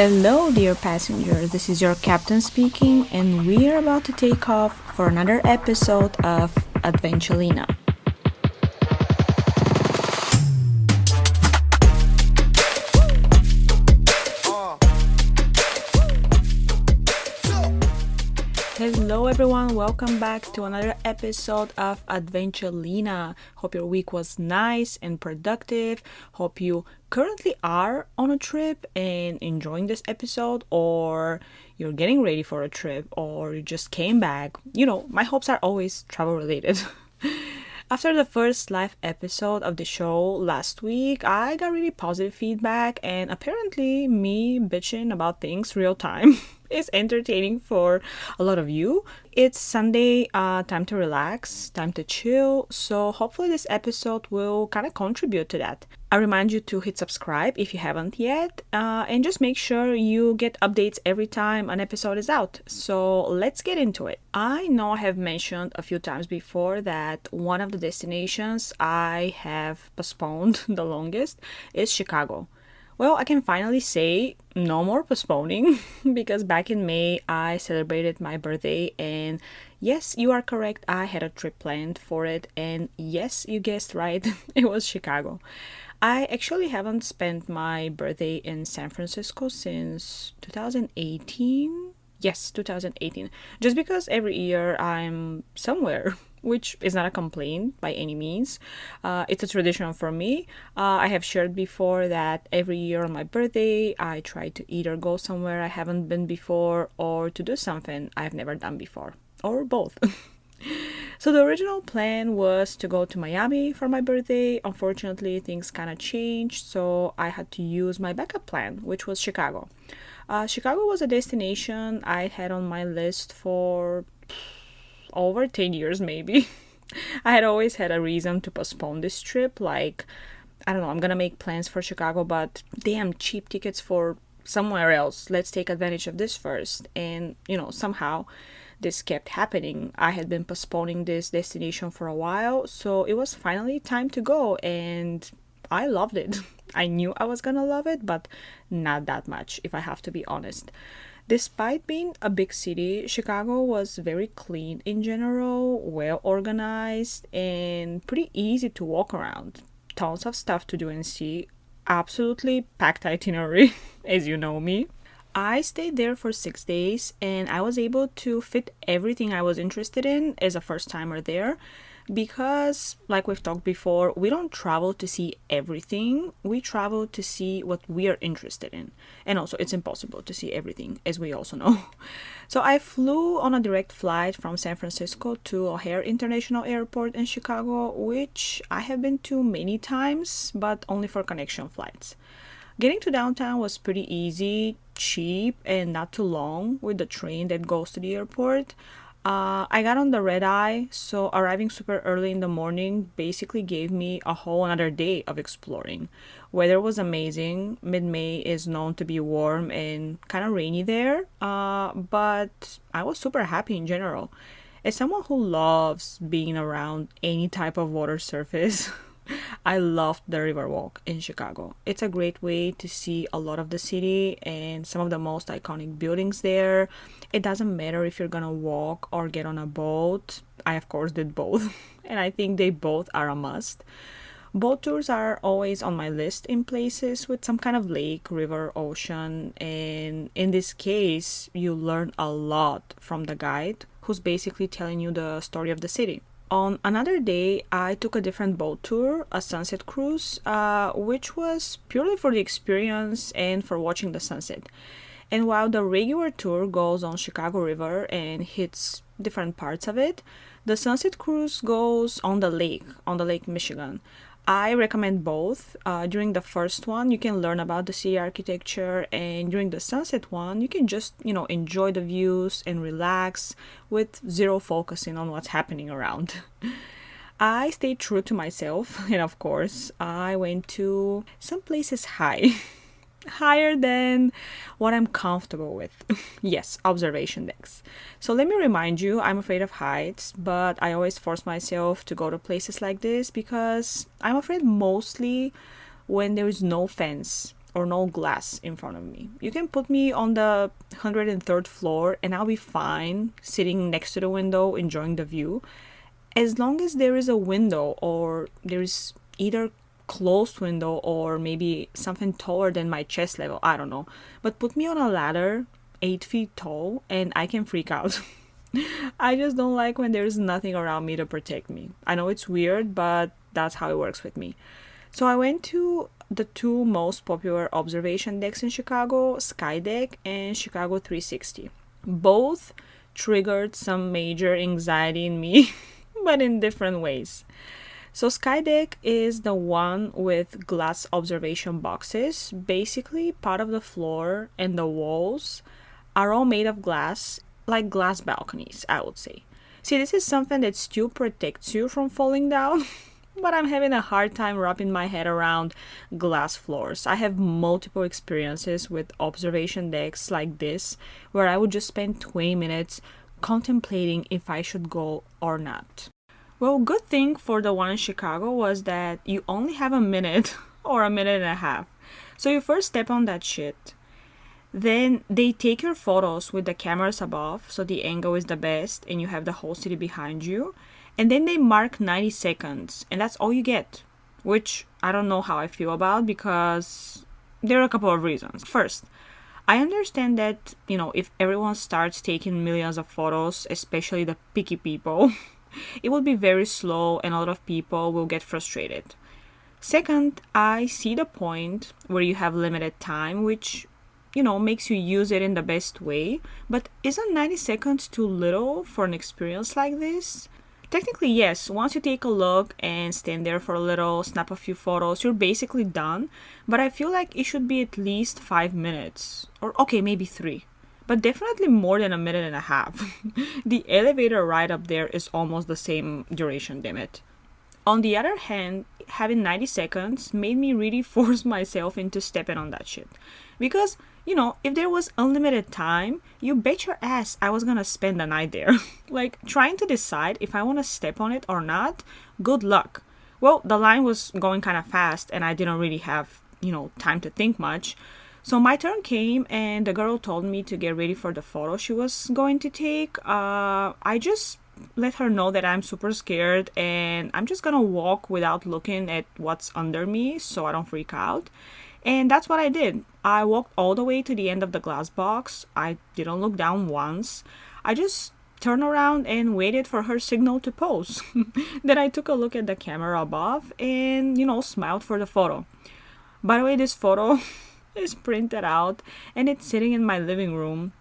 Hello, dear passengers. This is your captain speaking, and we are about to take off for another episode of Adventulina. Hello, everyone. Welcome back to another episode of Adventulina. Hope your week was nice and productive. Hope you currently are on a trip and enjoying this episode, or you're getting ready for a trip, or you just came back. My hopes are always travel related. After the first live episode of the show last week, I got really positive feedback, and apparently me bitching about things real time is entertaining for a lot of you. It's Sunday, time to relax, time to chill, so hopefully this episode will kind of contribute to that. I remind you to hit subscribe if you haven't yet, and just make sure you get updates every time an episode is out. So let's get into it. I know I have mentioned a few times before that one of the destinations I have postponed the longest is Chicago. Well, I can finally say no more postponing because back in May I celebrated my birthday, and yes, you are correct, I had a trip planned for it, and yes, you guessed right, it was Chicago. I actually haven't spent my birthday in San Francisco since 2018. Yes, 2018. Just because every year I'm somewhere, which is not a complaint by any means. It's a tradition for me. I have shared before that every year on my birthday, I try to either go somewhere I haven't been before or to do something I've never done before, or both. So the original plan was to go to Miami for my birthday. Unfortunately, things kind of changed, so I had to use my backup plan, which was Chicago. Chicago was a destination I had on my list for over 10 years maybe. I had always had a reason to postpone this trip, like, I don't know, I'm gonna make plans for Chicago, but damn, cheap tickets for somewhere else. Let's take advantage of this first. And, somehow this kept happening. I had been postponing this destination for a while, so it was finally time to go, and I loved it. I knew I was gonna love it, but not that much, if I have to be honest. Despite being a big city, Chicago was very clean in general, well organized, and pretty easy to walk around. Tons of stuff to do and see. Absolutely packed itinerary, as you know me. I stayed there for 6 days, and I was able to fit everything I was interested in as a first timer there. Because, like we've talked before, we don't travel to see everything, we travel to see what we are interested in. And also, it's impossible to see everything, as we also know. So I flew on a direct flight from San Francisco to O'Hare International Airport in Chicago, which I have been to many times, but only for connection flights. Getting to downtown was pretty easy, cheap, and not too long with the train that goes to the airport. I got on the red eye, so arriving super early in the morning basically gave me a whole another day of exploring. Weather was amazing. Mid-May is known to be warm and kind of rainy there, but I was super happy in general. As someone who loves being around any type of water surface, I loved the Riverwalk in Chicago. It's a great way to see a lot of the city and some of the most iconic buildings there. It doesn't matter if you're gonna walk or get on a boat. I, of course, did both, and I think they both are a must. Boat tours are always on my list in places with some kind of lake, river, ocean, and in this case, you learn a lot from the guide who's basically telling you the story of the city. On another day, I took a different boat tour, a sunset cruise, which was purely for the experience and for watching the sunset. And while the regular tour goes on Chicago River and hits different parts of it, the sunset cruise goes on the Lake Michigan. I recommend both. During the first one, you can learn about the city architecture, and during the sunset one, you can just, enjoy the views and relax with zero focusing on what's happening around. I stayed true to myself, and of course, I went to some places high. Higher than what I'm comfortable with. Yes, observation decks. So let me remind you, I'm afraid of heights, but I always force myself to go to places like this because I'm afraid mostly when there is no fence or no glass in front of me. You can put me on the 103rd floor and I'll be fine sitting next to the window enjoying the view, as long as there is a window, or there is either closed window or maybe something taller than my chest level. I don't know. But put me on a ladder 8 feet tall and I can freak out. I just don't like when there's nothing around me to protect me. I know it's weird, but that's how it works with me. So I went to the two most popular observation decks in Chicago, Sky Deck and Chicago 360. Both triggered some major anxiety in me, but in different ways. So Sky Deck is the one with glass observation boxes. Basically, part of the floor and the walls are all made of glass, like glass balconies, I would say. See, this is something that still protects you from falling down, but I'm having a hard time wrapping my head around glass floors. I have multiple experiences with observation decks like this, where I would just spend 20 minutes contemplating if I should go or not. Well, good thing for the one in Chicago was that you only have a minute or a minute and a half. So you first step on that shit. Then they take your photos with the cameras above, so the angle is the best and you have the whole city behind you. And then they mark 90 seconds, and that's all you get, which I don't know how I feel about, because there are a couple of reasons. First, I understand that, if everyone starts taking millions of photos, especially the picky people, it will be very slow and a lot of people will get frustrated. Second, I see the point where you have limited time, which, makes you use it in the best way. But isn't 90 seconds too little for an experience like this? Technically, yes. Once you take a look and stand there for a little, snap a few photos, you're basically done. But I feel like it should be at least 5 minutes. Or, okay, maybe 3. But definitely more than a minute and a half. The elevator ride up there is almost the same duration, damn it. On the other hand, having 90 seconds made me really force myself into stepping on that shit. Because, if there was unlimited time, you bet your ass I was gonna spend the night there. Like, trying to decide if I want to step on it or not, good luck. Well, the line was going kind of fast and I didn't really have, time to think much. So my turn came and the girl told me to get ready for the photo she was going to take. I just let her know that I'm super scared and I'm just gonna walk without looking at what's under me so I don't freak out. And that's what I did. I walked all the way to the end of the glass box. I didn't look down once. I just turned around and waited for her signal to pose. Then I took a look at the camera above and, smiled for the photo. By the way, this photo is printed out and it's sitting in my living room.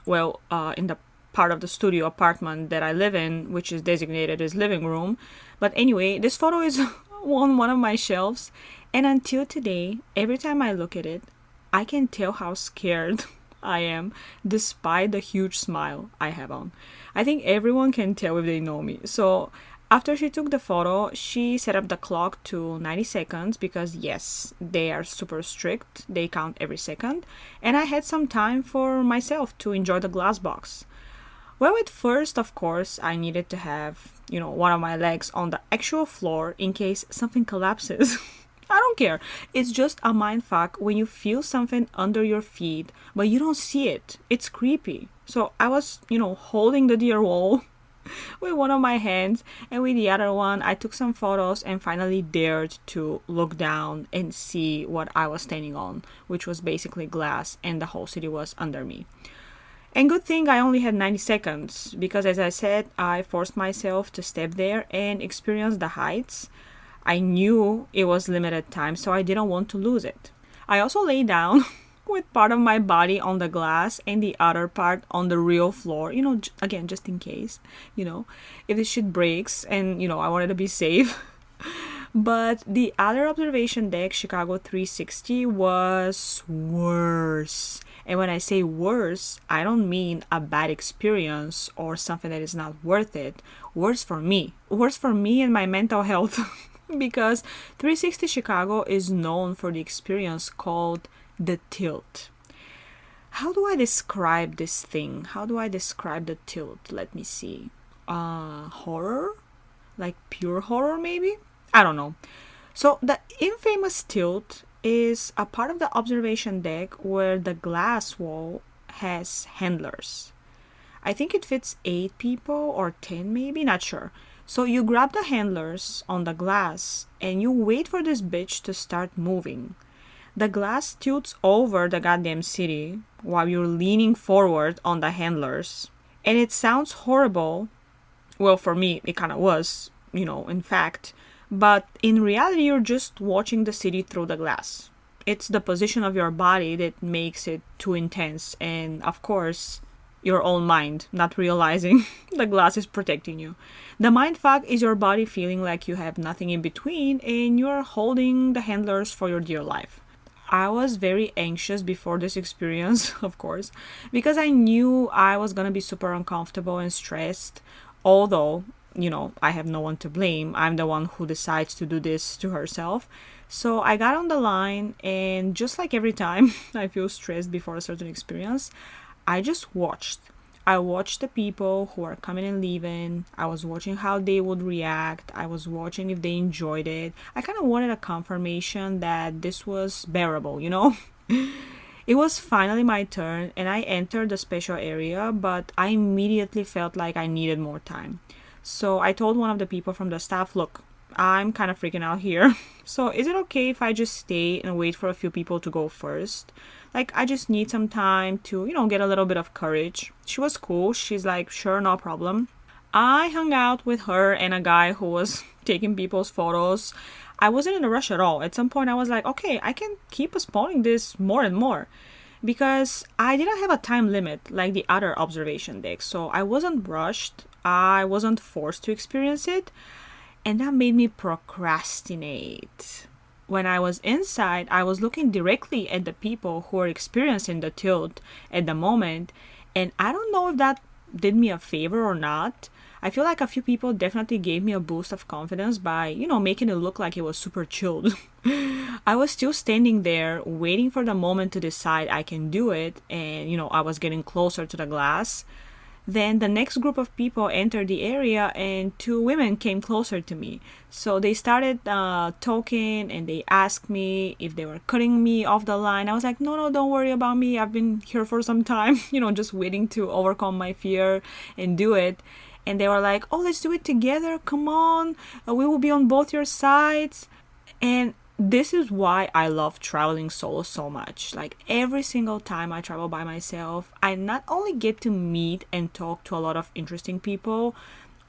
Well, in the part of the studio apartment that I live in, which is designated as living room. But anyway, this photo is on one of my shelves. And until today, every time I look at it, I can tell how scared I am, despite the huge smile I have on. I think everyone can tell if they know me. So after she took the photo, she set up the clock to 90 seconds because, yes, they are super strict. They count every second. And I had some time for myself to enjoy the glass box. Well, at first, of course, I needed to have, one of my legs on the actual floor in case something collapses. I don't care. It's just a mindfuck when you feel something under your feet, but you don't see it. It's creepy. So I was, holding the dear wall with one of my hands, and with the other one, I took some photos and finally dared to look down and see what I was standing on, which was basically glass, and the whole city was under me. And good thing I only had 90 seconds, because as I said, I forced myself to step there and experience the heights. I knew it was limited time, so I didn't want to lose it. I also lay down with part of my body on the glass and the other part on the real floor, again, just in case, if this shit breaks and, I wanted to be safe. But the other observation deck, Chicago 360, was worse. And when I say worse, I don't mean a bad experience or something that is not worth it. Worse for me and my mental health. Because 360 Chicago is known for the experience called the tilt. How do I describe this thing? How do I describe the tilt? Let me see. Horror? Like pure horror, maybe? I don't know. So the infamous tilt is a part of the observation deck where the glass wall has handlers. I think it fits 8 people or 10 maybe, not sure. So you grab the handlers on the glass and you wait for this bitch to start moving. The glass tilts over the goddamn city while you're leaning forward on the handlers. And it sounds horrible. Well, for me, it kind of was, in fact. But in reality, you're just watching the city through the glass. It's the position of your body that makes it too intense. And of course, your own mind not realizing the glass is protecting you. The mind fuck is your body feeling like you have nothing in between and you're holding the handlers for your dear life. I was very anxious before this experience, of course, because I knew I was gonna be super uncomfortable and stressed, although, I have no one to blame. I'm the one who decides to do this to herself. So I got on the line, and just like every time I feel stressed before a certain experience, I just watched. I watched the people who are coming and leaving. I was watching how they would react. I was watching if they enjoyed it. I kind of wanted a confirmation that this was bearable, It was finally my turn and I entered the special area, but I immediately felt like I needed more time. So I told one of the people from the staff, look, I'm kind of freaking out here. So is it okay if I just stay and wait for a few people to go first? Like, I just need some time to, get a little bit of courage. She was cool. She's like, sure, no problem. I hung out with her and a guy who was taking people's photos. I wasn't in a rush at all. At some point, I was like, okay, I can keep postponing this more and more. Because I didn't have a time limit like the other observation decks. So I wasn't rushed. I wasn't forced to experience it. And that made me procrastinate. When I was inside, I was looking directly at the people who were experiencing the tilt at the moment, and I don't know if that did me a favor or not. I feel like a few people definitely gave me a boost of confidence by, making it look like it was super chilled. I was still standing there waiting for the moment to decide I can do it, and, I was getting closer to the glass. Then the next group of people entered the area and 2 women came closer to me. So they started talking and they asked me if they were cutting me off the line. I was like, no, don't worry about me. I've been here for some time, just waiting to overcome my fear and do it. And they were like, oh, let's do it together. Come on. We will be on both your sides. And this is why I love traveling solo so much. Like every single time I travel by myself, I not only get to meet and talk to a lot of interesting people,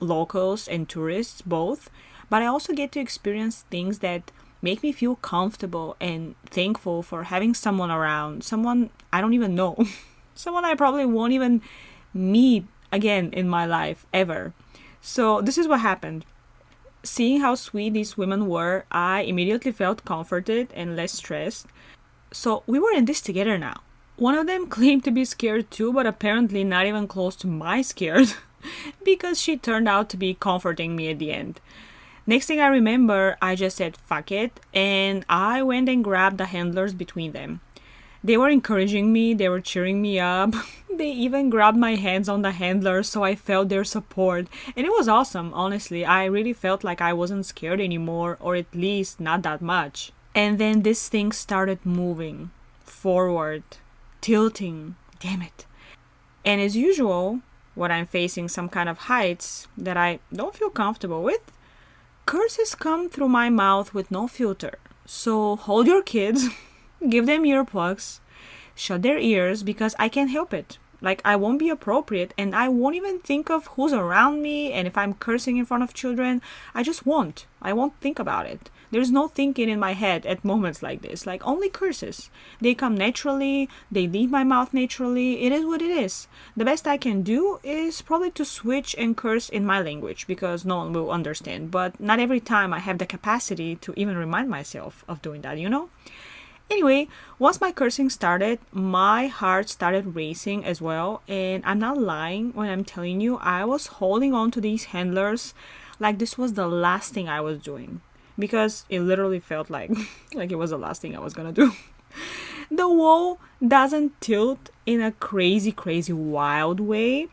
locals and tourists both, but I also get to experience things that make me feel comfortable and thankful for having someone around, someone I don't even know, someone I probably won't even meet again in my life ever. So this is what happened. Seeing how sweet these women were, I immediately felt comforted and less stressed. So we were in this together now. One of them claimed to be scared too, but apparently not even close to my scared because she turned out to be comforting me at the end. Next thing I remember, I just said fuck it and I went and grabbed the handlers between them. They were encouraging me, they were cheering me up. They even grabbed my hands on the handlers so I felt their support. And it was awesome, honestly. I really felt like I wasn't scared anymore, or at least not that much. And then this thing started moving forward, tilting. Damn it. And as usual, when I'm facing some kind of heights that I don't feel comfortable with, curses come through my mouth with no filter. So hold your kids. Give them earplugs, shut their ears because I can't help it. Like, I won't be appropriate and I won't even think of who's around me, and if I'm cursing in front of children, I just won't. I won't think about it. There's no thinking in my head at moments like this, like only curses. They come naturally, they leave my mouth naturally, it is what it is. The best I can do is probably to switch and curse in my language because no one will understand, but not every time I have the capacity to even remind myself of doing that, Anyway, once my cursing started, my heart started racing as well, and I'm not lying when I'm telling you I was holding on to these handlers like this was the last thing I was doing, because it literally felt like it was the last thing I was gonna do. The wall doesn't tilt in a crazy wild way,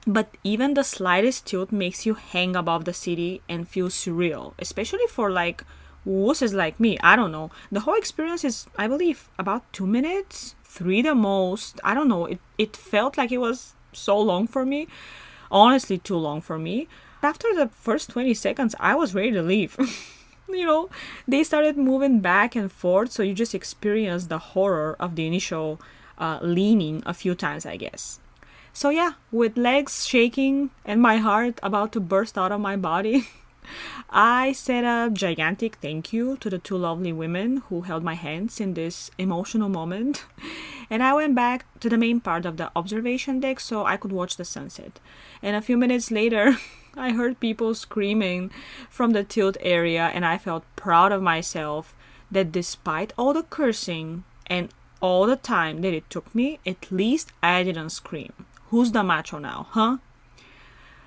but even the slightest tilt makes you hang above the city and feel surreal, especially for like wusses like me. I don't know. The whole experience is, I believe, about 2 minutes, three the most. I don't know. It felt like it was so long for me. Honestly, too long for me. After the first 20 seconds, I was ready to leave. They started moving back and forth, so you just experience the horror of the initial leaning a few times, I guess. So yeah, with legs shaking and my heart about to burst out of my body, I said a gigantic thank you to the two lovely women who held my hands in this emotional moment. And I went back to the main part of the observation deck so I could watch the sunset. And a few minutes later, I heard people screaming from the tilt area, and I felt proud of myself that despite all the cursing and all the time that it took me, at least I didn't scream. Who's the macho now, huh?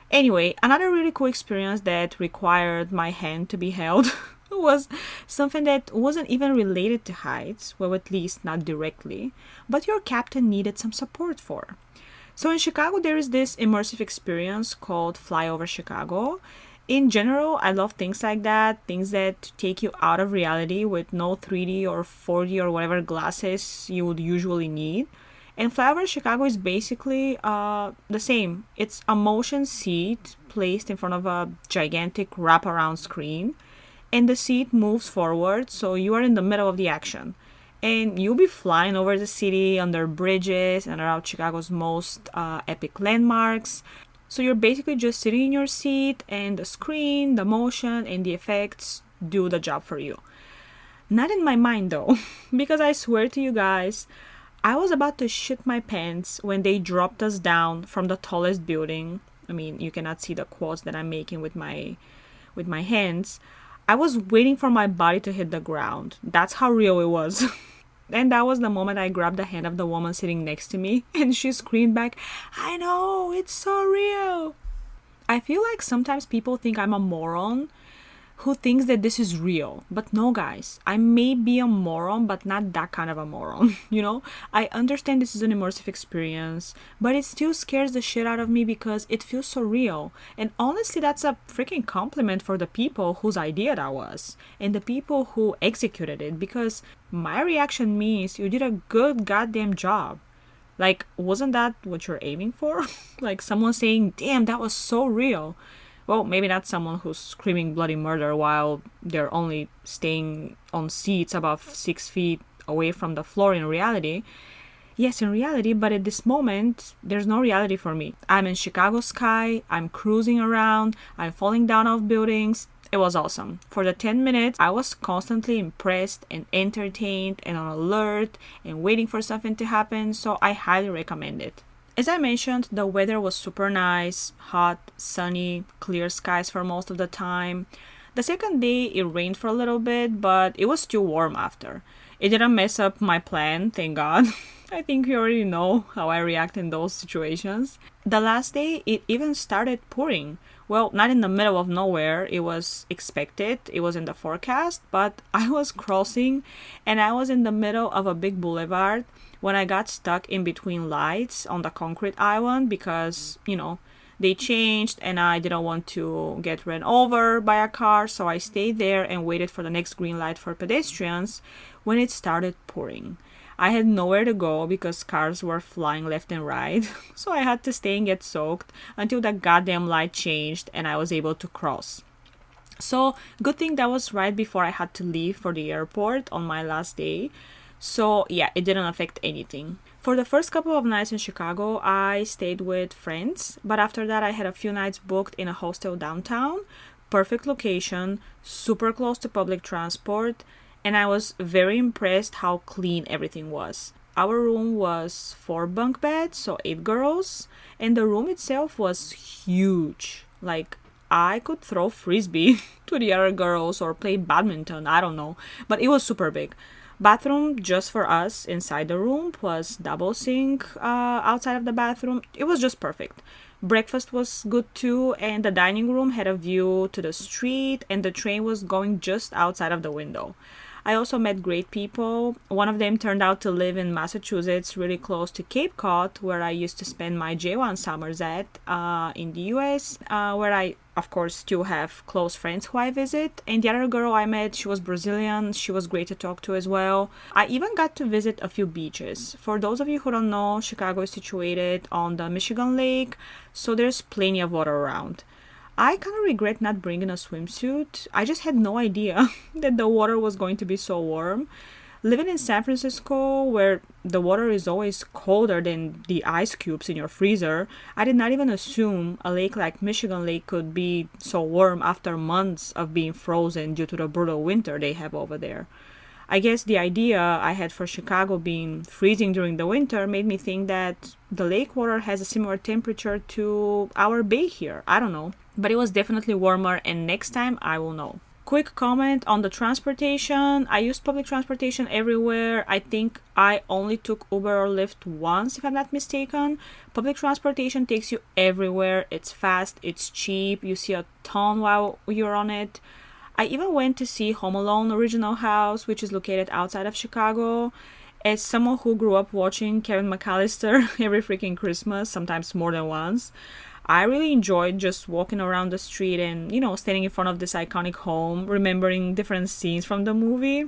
Anyway, another really cool experience that required my hand to be held was something that wasn't even related to heights, well, at least not directly, but your captain needed some support for. So in Chicago, there is this immersive experience called Fly Over Chicago. In general, I love things like that, things that take you out of reality with no 3D or 4D or whatever glasses you would usually need. And Fly Over Chicago is basically the same. It's a motion seat placed in front of a gigantic wraparound screen, and the seat moves forward, so you are in the middle of the action. And you'll be flying over the city, under bridges, and around Chicago's most epic landmarks. So you're basically just sitting in your seat, and the screen, the motion, and the effects do the job for you. Not in my mind though, because I swear to you guys, I was about to shit my pants when they dropped us down from the tallest building. I mean, you cannot see the quotes that I'm making with my hands. I was waiting for my body to hit the ground. That's how real it was. And that was the moment I grabbed the hand of the woman sitting next to me, and she screamed back, "I know, it's so real." I feel like sometimes people think I'm a moron who thinks that this is real. But no, guys, I may be a moron, but not that kind of a moron, I understand this is an immersive experience, but it still scares the shit out of me because it feels so real. And honestly, that's a freaking compliment for the people whose idea that was, and the people who executed it, because my reaction means you did a good goddamn job. Like, wasn't that what you're aiming for? Like someone saying, "Damn, that was so real." Well, maybe not someone who's screaming bloody murder while they're only staying on seats above 6 feet away from the floor in reality. Yes, in reality, but at this moment, there's no reality for me. I'm in Chicago sky, I'm cruising around, I'm falling down off buildings. It was awesome. For the 10 minutes, I was constantly impressed and entertained and on alert and waiting for something to happen, so I highly recommend it. As I mentioned, the weather was super nice, hot, sunny, clear skies for most of the time. The second day, it rained for a little bit, but it was still warm after. It didn't mess up my plan, thank God. I think you already know how I react in those situations. The last day, it even started pouring. Well, not in the middle of nowhere, it was expected, it was in the forecast, but I was crossing and I was in the middle of a big boulevard when I got stuck in between lights on the concrete island because, they changed and I didn't want to get ran over by a car, so I stayed there and waited for the next green light for pedestrians when it started pouring. I had nowhere to go because cars were flying left and right, so I had to stay and get soaked until the goddamn light changed and I was able to cross. So, good thing that was right before I had to leave for the airport on my last day. So yeah, it didn't affect anything. For the first couple of nights in Chicago, I stayed with friends, but after that I had a few nights booked in a hostel downtown. Perfect location, super close to public transport, and I was very impressed how clean everything was. Our room was 4 bunk beds, so 8 girls, and the room itself was huge. Like, I could throw frisbee to the other girls or play badminton, I don't know, but it was super big. Bathroom just for us inside the room, plus double sink outside of the bathroom. It was just perfect. Breakfast was good too, and the dining room had a view to the street, and the train was going just outside of the window. I also met great people. One of them turned out to live in Massachusetts, really close to Cape Cod, where I used to spend my J1 summers at in the US, where I, of course, still have close friends who I visit. And the other girl I met, she was Brazilian. She was great to talk to as well. I even got to visit a few beaches. For those of you who don't know, Chicago is situated on the Michigan Lake, so there's plenty of water around. I kind of regret not bringing a swimsuit. I just had no idea that the water was going to be so warm. Living in San Francisco, where the water is always colder than the ice cubes in your freezer, I did not even assume a lake like Michigan Lake could be so warm after months of being frozen due to the brutal winter they have over there. I guess the idea I had for Chicago being freezing during the winter made me think that the lake water has a similar temperature to our bay here. I don't know. But it was definitely warmer, and next time I will know. Quick comment on the transportation. I used public transportation everywhere. I think I only took Uber or Lyft once, if I'm not mistaken. Public transportation takes you everywhere. It's fast, it's cheap, you see a ton while you're on it. I even went to see Home Alone Original House, which is located outside of Chicago. As someone who grew up watching Kevin McAllister every freaking Christmas, sometimes more than once, I really enjoyed just walking around the street and, standing in front of this iconic home, remembering different scenes from the movie.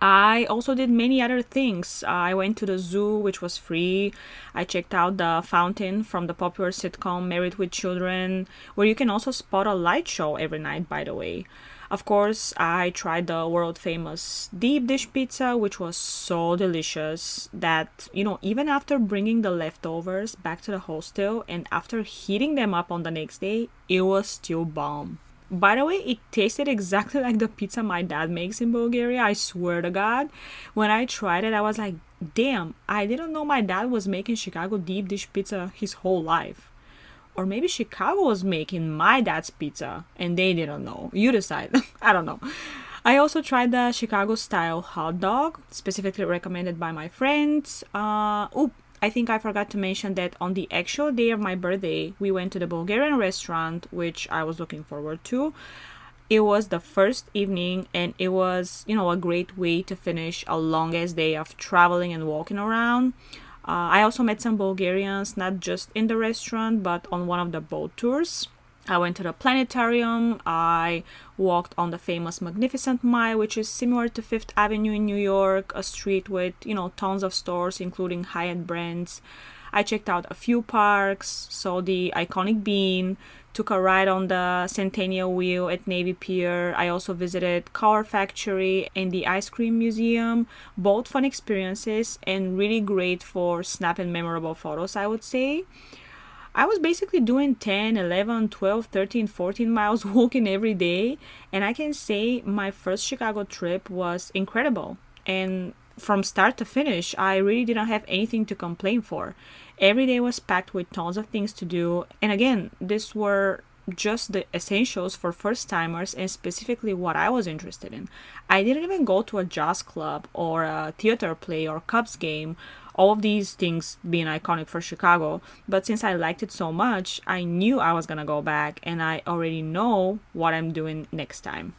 I also did many other things. I went to the zoo, which was free. I checked out the fountain from the popular sitcom Married with Children, where you can also spot a light show every night, by the way. Of course, I tried the world famous deep dish pizza, which was so delicious that, even after bringing the leftovers back to the hostel and after heating them up on the next day, it was still bomb. By the way, it tasted exactly like the pizza my dad makes in Bulgaria, I swear to God. When I tried it, I was like, damn, I didn't know my dad was making Chicago deep dish pizza his whole life. Or maybe Chicago was making my dad's pizza and they didn't know. You decide. I don't know. I also tried the Chicago style hot dog, specifically recommended by my friends. I think I forgot to mention that on the actual day of my birthday, we went to the Bulgarian restaurant, which I was looking forward to. It was the first evening, and it was, a great way to finish a long-ass day of traveling and walking around. I also met some Bulgarians, not just in the restaurant, but on one of the boat tours. I went to the planetarium. I walked on the famous Magnificent Mile, which is similar to Fifth Avenue in New York, a street with, tons of stores, including high-end brands. I checked out a few parks, saw the iconic Bean, took a ride on the Centennial Wheel at Navy Pier. I also visited Car Factory and the Ice Cream Museum. Both fun experiences and really great for snapping memorable photos, I would say. I was basically doing 10, 11, 12, 13, 14 miles walking every day, and I can say my first Chicago trip was incredible. And from start to finish, I really didn't have anything to complain for. Every day was packed with tons of things to do, and again, these were just the essentials for first timers and specifically what I was interested in. I didn't even go to a jazz club or a theater play or Cubs game, all of these things being iconic for Chicago, but since I liked it so much, I knew I was gonna go back and I already know what I'm doing next time.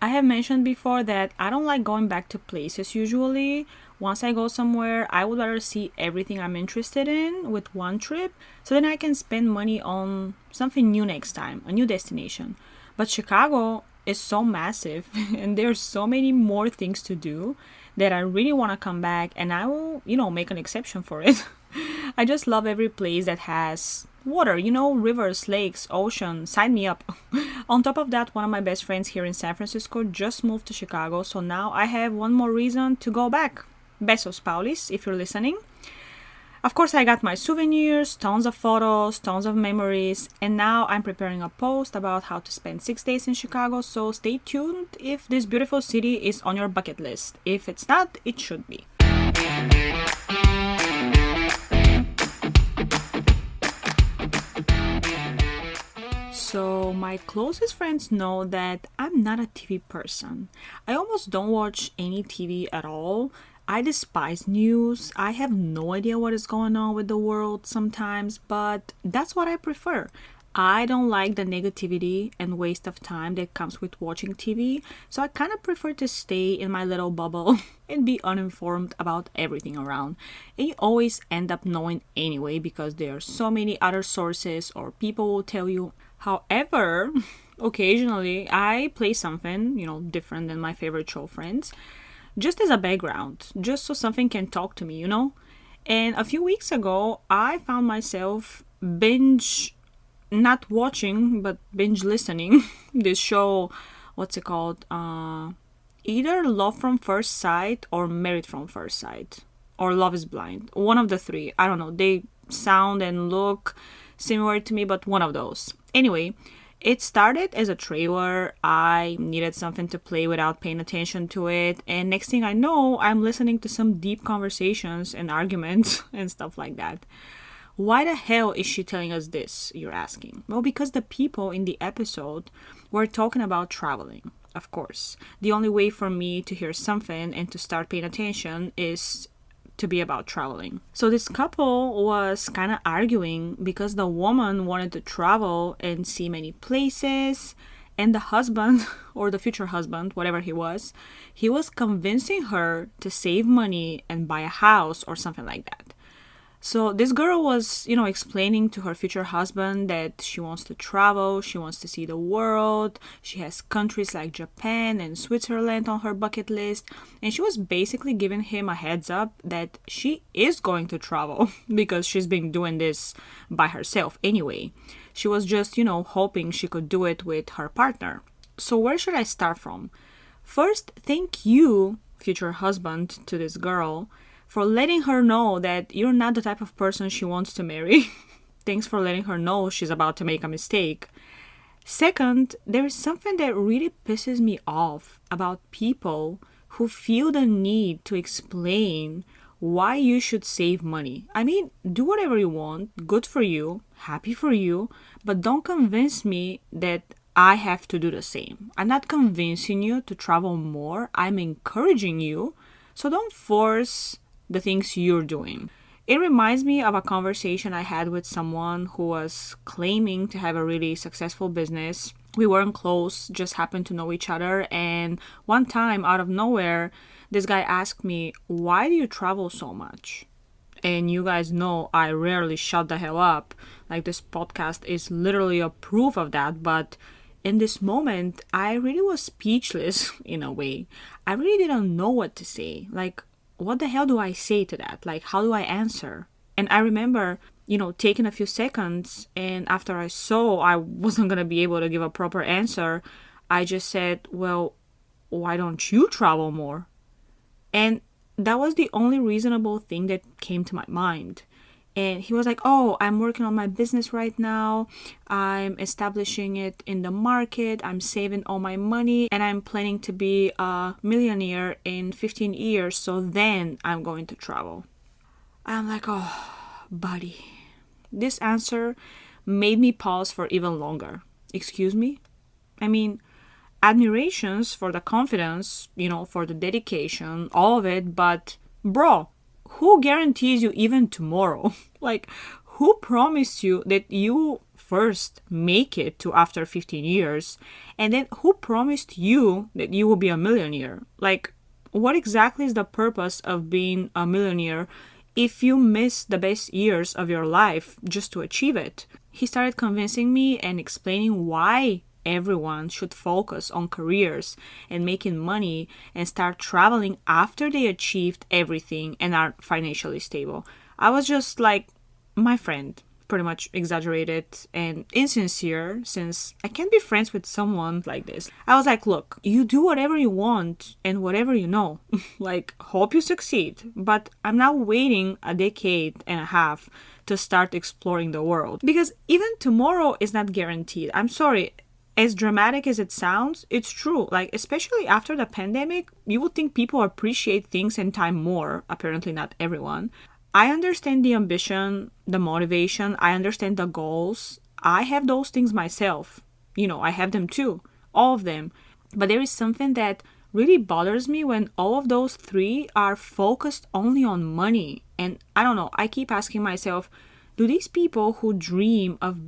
I have mentioned before that I don't like going back to places usually. Once I go somewhere, I would rather see everything I'm interested in with one trip, so then I can spend money on something new next time, a new destination. But Chicago is so massive and there's so many more things to do that I really want to come back, and I will, make an exception for it. I just love every place that has water, rivers, lakes, ocean. Sign me up. On top of that, one of my best friends here in San Francisco just moved to Chicago, so now I have one more reason to go back. Besos, Paulis, if you're listening. Of course, I got my souvenirs, tons of photos, tons of memories, and now I'm preparing a post about how to spend 6 days in Chicago, so stay tuned if this beautiful city is on your bucket list. If it's not, it should be. So my closest friends know that I'm not a TV person. I almost don't watch any TV at all. I despise news. I have no idea what is going on with the world sometimes, but that's what I prefer. I don't like the negativity and waste of time that comes with watching TV, so I kind of prefer to stay in my little bubble and be uninformed about everything around. And you always end up knowing anyway because there are so many other sources or people will tell you. However, occasionally I play something, different than my favorite show Friends, just as a background, just so something can talk to me. And a few weeks ago, I found myself binge not watching but binge listening this show. What's it called? Either Love from First Sight or Married from First Sight or Love is Blind, one of the three. I don't know, they sound and look similar to me, but one of those. Anyway, it started as a trailer. I needed something to play without paying attention to it, and next thing I know, I'm listening to some deep conversations and arguments and stuff like that. Why the hell is she telling us this, you're asking? Well, because the people in the episode were talking about traveling, of course. The only way for me to hear something and to start paying attention is to be about traveling. So this couple was kind of arguing because the woman wanted to travel and see many places, and the husband, or the future husband, whatever he was convincing her to save money and buy a house or something like that. So this girl was, explaining to her future husband that she wants to travel, she wants to see the world, she has countries like Japan and Switzerland on her bucket list, and she was basically giving him a heads up that she is going to travel because she's been doing this by herself anyway. She was just, hoping she could do it with her partner. So where should I start from? First, thank you, future husband, to this girl for letting her know that you're not the type of person she wants to marry. Thanks for letting her know she's about to make a mistake. Second, there is something that really pisses me off about people who feel the need to explain why you should save money. I mean, do whatever you want, good for you, happy for you, but don't convince me that I have to do the same. I'm not convincing you to travel more, I'm encouraging you, so don't force the things you're doing. It reminds me of a conversation I had with someone who was claiming to have a really successful business. We weren't close, just happened to know each other, and one time out of nowhere, this guy asked me, "Why do you travel so much?" And you guys know I rarely shut the hell up. Like, this podcast is literally a proof of that, but in this moment, I really was speechless in a way. I really didn't know what to say. Like, what the hell do I say to that? Like, how do I answer? And I remember, taking a few seconds, and after I saw I wasn't going to be able to give a proper answer, I just said, well, why don't you travel more? And that was the only reasonable thing that came to my mind. And he was like, oh, I'm working on my business right now. I'm establishing it in the market. I'm saving all my money and I'm planning to be a millionaire in 15 years. So then I'm going to travel. I'm like, oh, buddy. This answer made me pause for even longer. Excuse me? I mean, admirations for the confidence, for the dedication, all of it. But bro, who guarantees you even tomorrow? Like, who promised you that you first make it to after 15 years? And then who promised you that you will be a millionaire? Like, what exactly is the purpose of being a millionaire if you miss the best years of your life just to achieve it? He started convincing me and explaining why everyone should focus on careers and making money and start traveling after they achieved everything and are financially stable. I was just like, my friend, pretty much exaggerated and insincere, since I can't be friends with someone like this. I was like, look, you do whatever you want and whatever you know. Like, hope you succeed, but I'm not waiting a decade and a half to start exploring the world, because even tomorrow is not guaranteed. I'm sorry. As dramatic as it sounds, it's true. Like, especially after the pandemic, you would think people appreciate things and time more. Apparently not everyone. I understand the ambition, the motivation. I understand the goals. I have those things myself. I have them too. All of them. But there is something that really bothers me when all of those three are focused only on money. And I don't know, I keep asking myself, do these people who dream of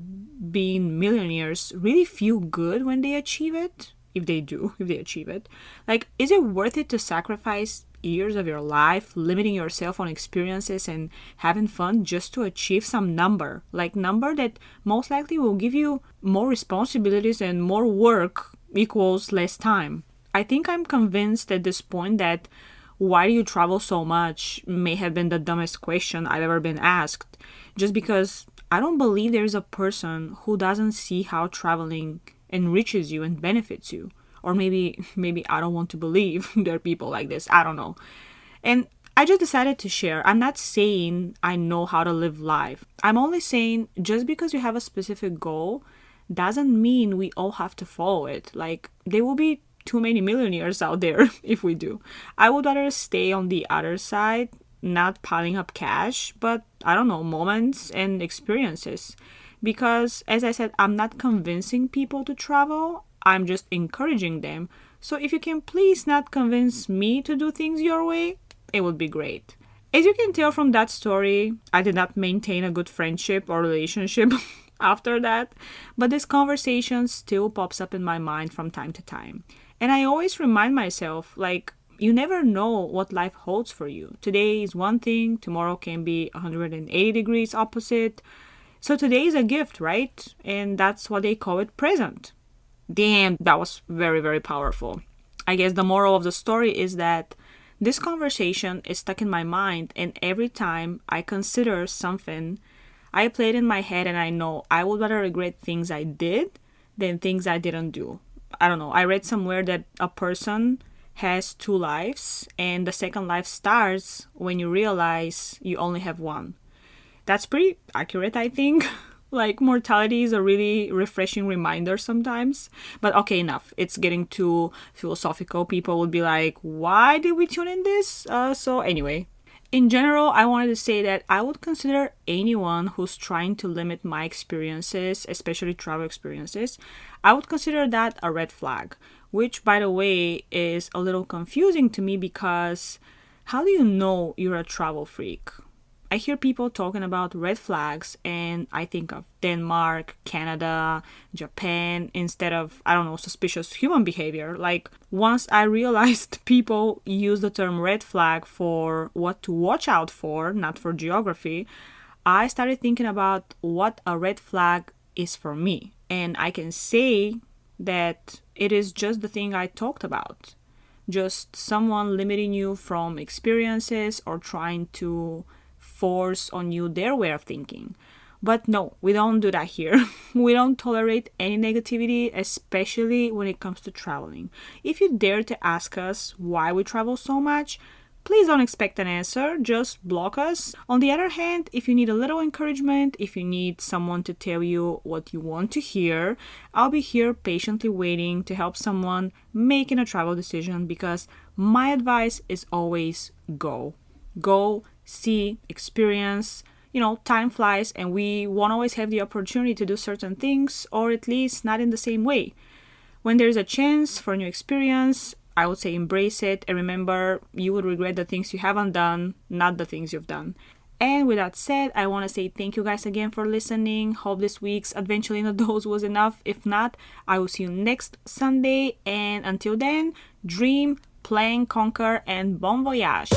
of being millionaires really feel good when they achieve it? If they do, if they achieve it. Like, is it worth it to sacrifice years of your life, limiting yourself on experiences and having fun just to achieve some number? Like, number that most likely will give you more responsibilities and more work equals less time. I think I'm convinced at this point that why do you travel so much may have been the dumbest question I've ever been asked. Just because I don't believe there's a person who doesn't see how traveling enriches you and benefits you. Or maybe I don't want to believe there are people like this. I don't know. And I just decided to share. I'm not saying I know how to live life. I'm only saying just because you have a specific goal doesn't mean we all have to follow it. Like, there will be too many millionaires out there if we do. I would rather stay on the other side, not piling up cash, but I don't know, moments and experiences. Because as I said, I'm not convincing people to travel, I'm just encouraging them. So if you can please not convince me to do things your way, it would be great. As you can tell from that story, I did not maintain a good friendship or relationship after that, but this conversation still pops up in my mind from time to time. And I always remind myself, like, you never know what life holds for you. Today is one thing, tomorrow can be 180 degrees opposite. So today is a gift, right? And that's what they call it, present. Damn, that was very, very powerful. I guess the moral of the story is that this conversation is stuck in my mind, and every time I consider something, I play it in my head and I know I would rather regret things I did than things I didn't do. I don't know. I read somewhere that a person has two lives and the second life starts when you realize you only have one. That's pretty accurate, I think. Like, mortality is a really refreshing reminder sometimes. But okay, enough. It's getting too philosophical. People would be like, why did we tune in this? So anyway, in general, I wanted to say that I would consider anyone who's trying to limit my experiences, especially travel experiences, I would consider that a red flag, which, by the way, is a little confusing to me because how do you know you're a travel freak? I hear people talking about red flags and I think of Denmark, Canada, Japan instead of, I don't know, suspicious human behavior. Like, once I realized people use the term red flag for what to watch out for, not for geography, I started thinking about what a red flag is for me. And I can say that it is just the thing I talked about. Just someone limiting you from experiences or trying to force on you their way of thinking. But no, we don't do that here. We don't tolerate any negativity, especially when it comes to traveling. If you dare to ask us why we travel so much, please don't expect an answer, just block us. On the other hand, if you need a little encouragement, if you need someone to tell you what you want to hear, I'll be here patiently waiting to help someone making a travel decision, because my advice is always go. Go, see, experience. You know, time flies and we won't always have the opportunity to do certain things, or at least not in the same way. When there's a chance for a new experience, I would say embrace it, and remember, you would regret the things you haven't done, not the things you've done. And with that said, I want to say thank you guys again for listening. Hope this week's Adventurina dose was enough. If not, I will see you next Sunday, and until then, dream, plan, conquer, and bon voyage!